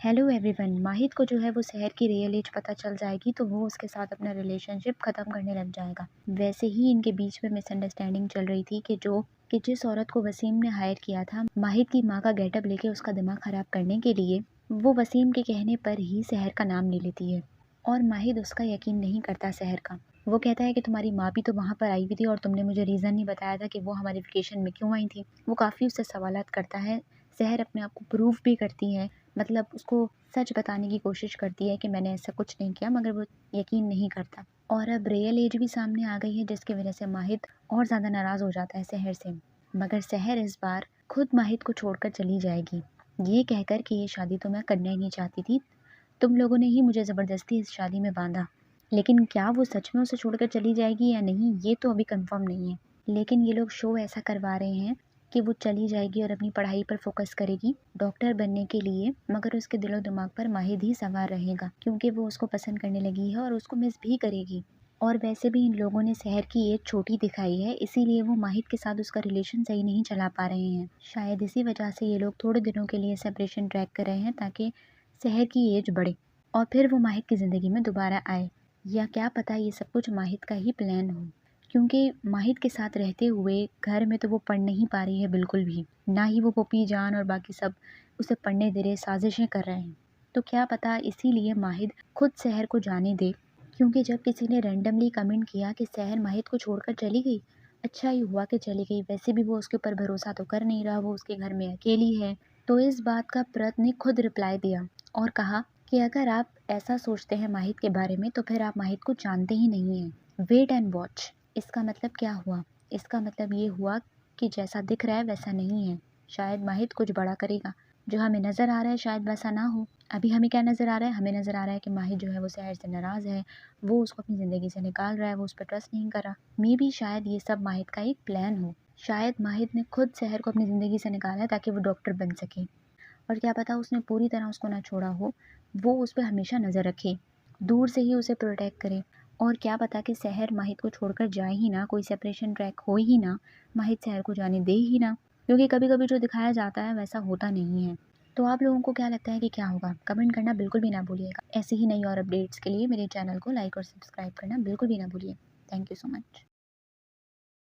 Hello everyone. माहिद को जो है वो शहर की रियल एज पता चल जाएगी तो वो उसके साथ अपना रिलेशनशिप ख़त्म करने लग जाएगा। वैसे ही इनके बीच में मिसअंडरस्टैंडिंग चल रही थी कि जिस औरत को वसीम ने हायर किया था माहिद की माँ का गेटअप लेके उसका दिमाग ख़राब करने के लिए, वो वसीम के कहने पर ही शहर का नाम ले लेती है और माहिद उसका यकीन नहीं करता शहर का। वो कहता है कि तुम्हारी माँ भी तो वहाँ पर आई हुई थी और तुमने मुझे रीज़न नहीं बताया था कि वो हमारे वेकेशन में क्यों आई थी। वो काफ़ी उससे सवालात करता है। शहर अपने आप को प्रूफ भी करती है, मतलब उसको सच बताने की कोशिश करती है कि मैंने ऐसा कुछ नहीं किया, मगर वो यकीन नहीं करता। और अब रियल एज भी सामने आ गई है जिसकी वजह से माहिद और ज़्यादा नाराज़ हो जाता है शहर से। मगर शहर इस बार खुद माहिद को छोड़कर चली जाएगी, ये कहकर कि ये शादी तो मैं करना ही नहीं चाहती थी, तुम लोगों ने ही मुझे ज़बरदस्ती इस शादी में बांधा। लेकिन क्या वो सच में उसे छोड़कर चली जाएगी या नहीं, ये तो अभी कंफर्म नहीं है। लेकिन ये लोग शो ऐसा करवा रहे हैं कि वो चली जाएगी और अपनी पढ़ाई पर फोकस करेगी डॉक्टर बनने के लिए, मगर उसके दिलो दिमाग पर माहिद ही सवार रहेगा क्योंकि वो उसको पसंद करने लगी है और उसको मिस भी करेगी। और वैसे भी इन लोगों ने शहर की एज छोटी दिखाई है, इसीलिए वो माहिद के साथ उसका रिलेशन सही नहीं चला पा रहे हैं। शायद इसी वजह से ये लोग थोड़े दिनों के लिए सेपरेशन ट्रैक कर रहे हैं ताकि शहर की एज बढ़े और फिर वो माहिद की ज़िंदगी में दोबारा आए। या क्या पता ये सब कुछ माहिद का ही प्लान हो, क्योंकि माहिद के साथ रहते हुए घर में तो वो पढ़ नहीं पा रही है बिल्कुल भी, ना ही वो पपी जान और बाकी सब उसे पढ़ने दे रहे, साजिशें कर रहे हैं। तो क्या पता इसीलिए माहिद खुद शहर को जाने दे, क्योंकि जब किसी ने रैंडमली कमेंट किया कि शहर माहिद को छोड़कर चली गई, अच्छा ही हुआ कि चली गई, वैसे भी वो उसके ऊपर भरोसा तो कर नहीं रहा, वो उसके घर में अकेली है। तो इस बात का प्रत ने खुद रिप्लाई दिया और कहा कि अगर आप ऐसा सोचते हैं माहिद के बारे में तो फिर आप माहिद को जानते ही नहीं हैं। Wait and watch. इसका मतलब क्या हुआ? इसका मतलब ये हुआ कि जैसा दिख रहा है वैसा नहीं है। शायद माहिद कुछ बड़ा करेगा। जो हमें नज़र आ रहा है शायद वैसा ना हो। अभी हमें क्या नज़र आ रहा है? हमें नज़र आ रहा है कि माहिद जो है वो शहर से नाराज़ है, वो उसको अपनी ज़िंदगी से निकाल रहा है, वो उस पर ट्रस्ट नहीं कर रहा। मे बी शायद ये सब माहिद का एक प्लान हो। शायद माहिद ने खुद शहर को अपनी ज़िंदगी से निकाला है ताकि वो डॉक्टर बन सके। और क्या पता उसने पूरी तरह उसको ना छोड़ा हो, वो उस पर हमेशा नज़र रखे, दूर से ही उसे प्रोटेक्ट करे। और क्या पता कि शहर माहिद को छोड़कर जाए ही ना, कोई सेपरेशन ट्रैक हो ही ना, माहिद शहर को जाने दे ही ना, क्योंकि कभी कभी जो दिखाया जाता है वैसा होता नहीं है। तो आप लोगों को क्या लगता है कि क्या होगा? कमेंट करना बिल्कुल भी ना भूलिएगा। ऐसे ही नई और अपडेट्स के लिए मेरे चैनल को लाइक और सब्सक्राइब करना बिल्कुल भी ना भूलिए। Thank you so much.